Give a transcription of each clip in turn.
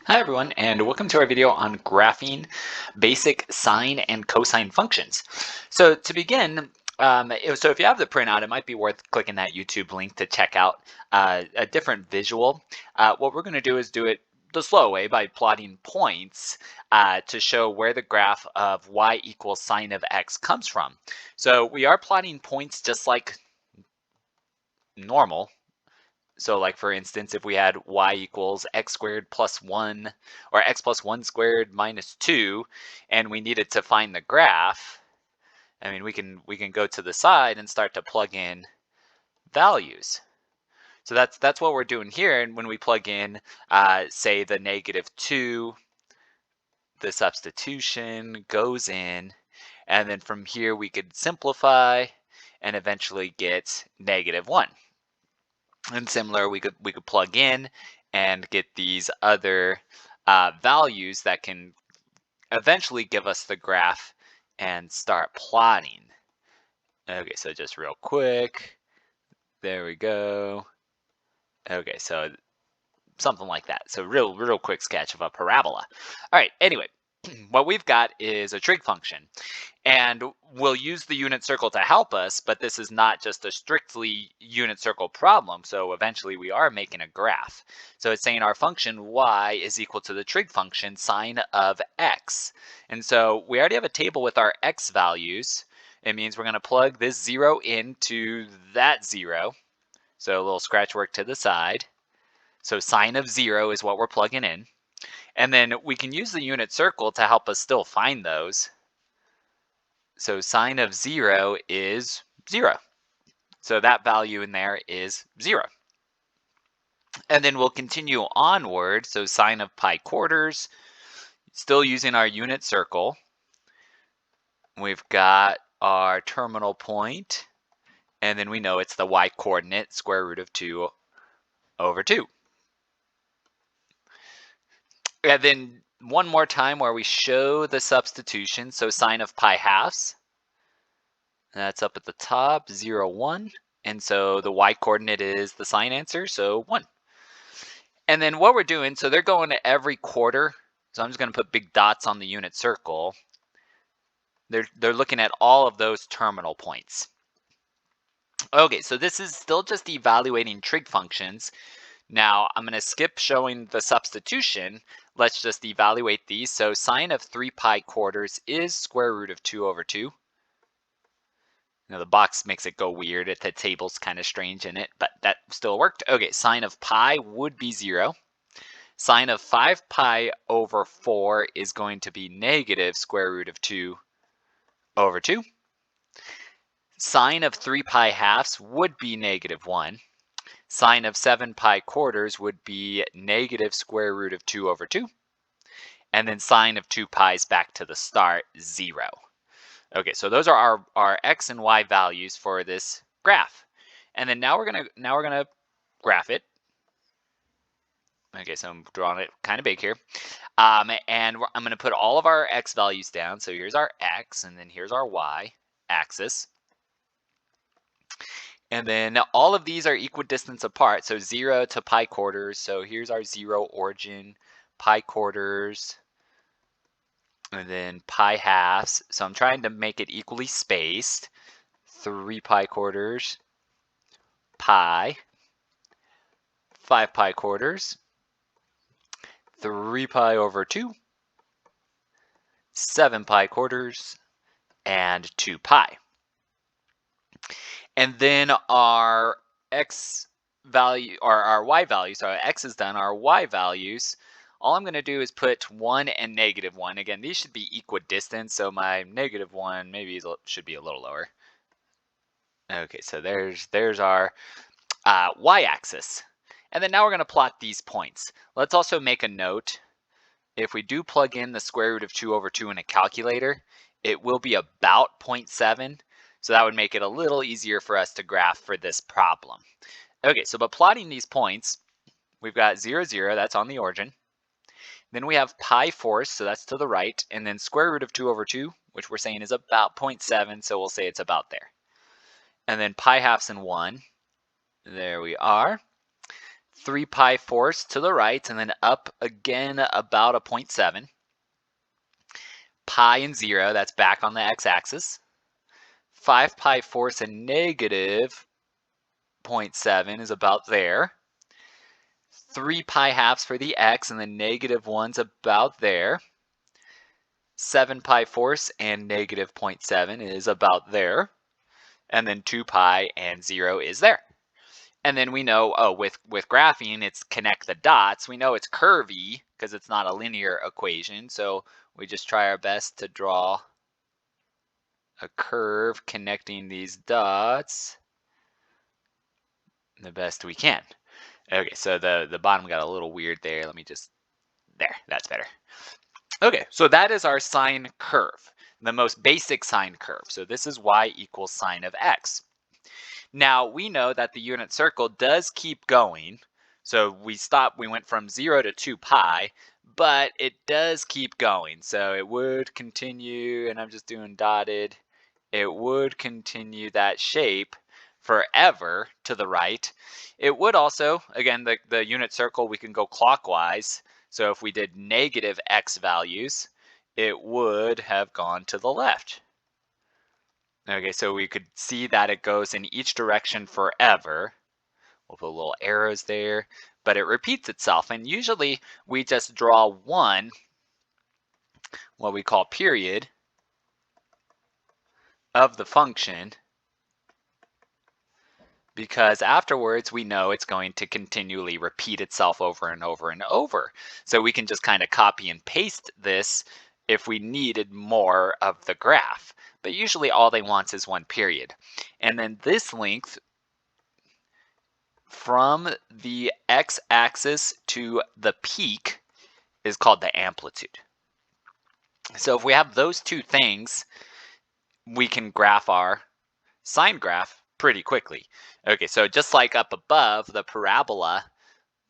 Hi everyone, and welcome to our video on graphing basic sine and cosine functions. So to begin, so if you have the printout, it might be worth clicking that YouTube link to check out a different visual. What we're going to do is do it the slow way by plotting points to show where the graph of y equals sine of x comes from. So we are plotting points just like normal. So like for instance, if we had y equals x squared plus 1 or x plus 1 squared minus 2 and we needed to find the graph, I mean we can go to the side and start to plug in values. So that's what we're doing here. And when we plug in say the -2, the substitution goes in, and then from here we could simplify and eventually get -1. And similar, we could plug in and get these other values that can eventually give us the graph and start plotting. Okay, so just real quick, there we go. Okay, so something like that. So real quick sketch of a parabola. All right, anyway, what we've got is a trig function. And we'll use the unit circle to help us, but this is not just a strictly unit circle problem. So eventually we are making a graph. So it's saying our function y is equal to the trig function sine of x. And so we already have a table with our x values. It means we're going to plug this 0 into that 0. So a little scratch work to the side. So sine of 0 is what we're plugging in. And then we can use the unit circle to help us still find those. So sine of 0 is 0. So that value in there is 0. And then we'll continue onward. So sine of pi quarters, still using our unit circle. We've got our terminal point, and then we know it's the y coordinate, square root of 2 over 2. And then one more time where we show the substitution. So sine of pi halves, that's up at the top, 0, 1. And so the y coordinate is the sine answer, so 1. And then what we're doing, so they're going to every quarter. So I'm just going to put big dots on the unit circle. They're looking at all of those terminal points. Okay, so this is still just evaluating trig functions. Now I'm going to skip showing the substitution. Let's just evaluate these. So sine of 3 pi quarters is square root of 2 over 2. Now the box makes it go weird. The table's kind of strange in it, but that still worked. Okay, sine of pi would be 0. Sine of 5 pi over 4 is going to be negative square root of 2 over 2. Sine of 3 pi halves would be -1. Sine of 7 pi quarters would be negative square root of 2 over 2. And then sine of 2 pi's back to the start, 0. Okay, so those are our x and y values for this graph. And then now we're gonna graph it. Okay, so I'm drawing it kind of big here. And I'm going to put all of our x values down. So here's our x, and then here's our y axis. And then all of these are equidistant apart. So 0 to pi quarters. So here's our 0 origin, pi quarters, and then pi halves. So I'm trying to make it equally spaced. 3 pi quarters, pi, 5 pi quarters, 3 pi over 2, 7 pi quarters, and 2 pi. And then our x value, or our y value, so our x is done, our y values, all I'm going to do is put 1 and -1. Again, these should be equidistant, so my -1 maybe should be a little lower. Okay, so there's our y-axis. And then now we're going to plot these points. Let's also make a note. If we do plug in the square root of 2 over 2 in a calculator, it will be about 0.7. So that would make it a little easier for us to graph for this problem. Okay, so but plotting these points, we've got 0, 0, that's on the origin. Then we have pi fourths, so that's to the right. And then square root of 2 over 2, which we're saying is about 0.7, so we'll say it's about there. And then pi halves and 1, there we are. 3 pi force to the right, and then up again about a 0.7. Pi and 0, that's back on the x-axis. 5 pi force and negative 0.7 is about there. 3 pi halves for the x, and the negative 1's about there. 7 pi force and negative 0.7 is about there. And then 2 pi and 0 is there. And then we know, oh, with graphing, it's connect the dots. We know it's curvy because it's not a linear equation. So we just try our best to draw a curve connecting these dots the best we can. Okay, so the bottom got a little weird there. Let me just, there, that's better. Okay, so that is our sine curve, the most basic sine curve. So this is y equals sine of x. Now we know that the unit circle does keep going. So we went from 0 to 2 pi, but it does keep going. So it would continue, and I'm just doing dotted, it would continue that shape forever to the right. It would also, again, the unit circle, we can go clockwise. So if we did negative x values, it would have gone to the left. Okay, so we could see that it goes in each direction forever. We'll put little arrows there, but it repeats itself. And usually we just draw one, what we call period, of the function, because afterwards we know it's going to continually repeat itself over and over and over. So we can just kind of copy and paste this if we needed more of the graph. But usually all they want is one period. And then this length from the x-axis to the peak is called the amplitude. So if we have those two things, we can graph our sine graph pretty quickly. Okay, so just like up above, the parabola,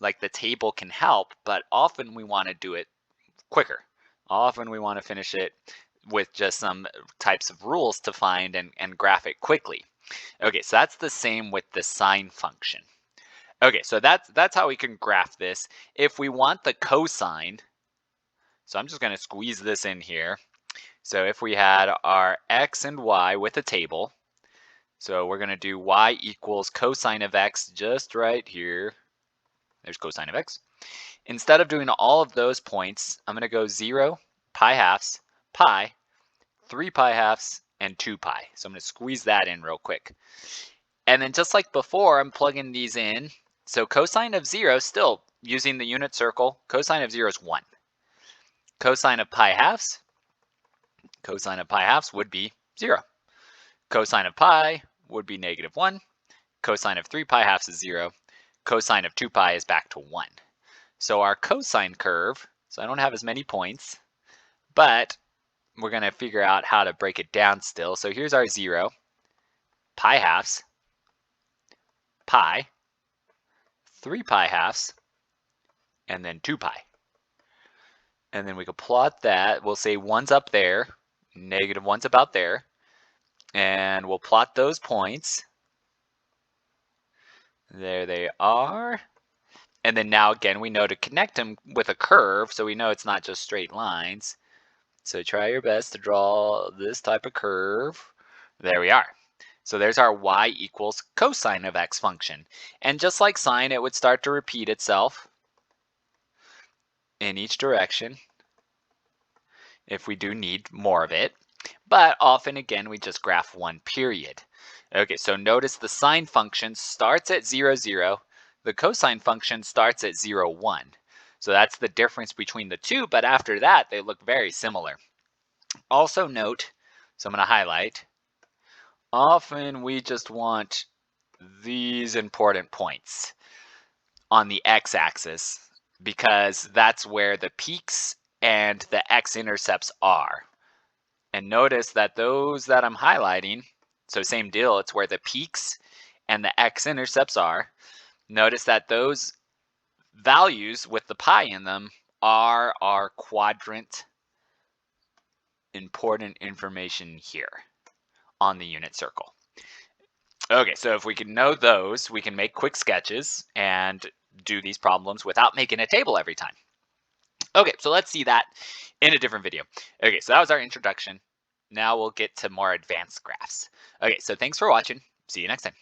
like the table can help, but often we want to do it quicker. Often we want to finish it with just some types of rules to find and graph it quickly. Okay, so that's the same with the sine function. Okay, so that's how we can graph this. If we want the cosine, so I'm just going to squeeze this in here. So if we had our x and y with a table, so we're going to do y equals cosine of x just right here. There's cosine of x. Instead of doing all of those points, I'm going to go 0, pi halves, pi, 3 pi halves, and 2 pi. So I'm going to squeeze that in real quick. And then just like before, I'm plugging these in. So cosine of 0, still using the unit circle, cosine of 0 is 1. Cosine of pi halves would be 0. Cosine of pi would be negative 1. Cosine of 3 pi halves is 0. Cosine of 2 pi is back to 1. So our cosine curve, so I don't have as many points, but we're going to figure out how to break it down still. So here's our 0, pi halves, pi, 3 pi halves, and then 2 pi. And then we could plot that. We'll say 1's up there, negative 1's about there. And we'll plot those points. There they are. And then now again, we know to connect them with a curve, so we know it's not just straight lines. So try your best to draw this type of curve. There we are. So there's our y equals cosine of x function. And just like sine, it would start to repeat itself in each direction if we do need more of it. But often, again, we just graph one period. Okay, so notice the sine function starts at 0, 0. The cosine function starts at 0, 1. So that's the difference between the two, but after that, they look very similar. Also note, so I'm going to highlight, often we just want these important points on the x-axis because that's where the peaks and the x-intercepts are. And notice that those that I'm highlighting, so same deal, it's where the peaks and the x-intercepts are. Notice that those values with the pi in them are our quadrant important information here on the unit circle. Okay, so if we can know those, we can make quick sketches and do these problems without making a table every time. Okay, so let's see that in a different video. Okay, so that was our introduction. Now we'll get to more advanced graphs. Okay, so thanks for watching. See you next time.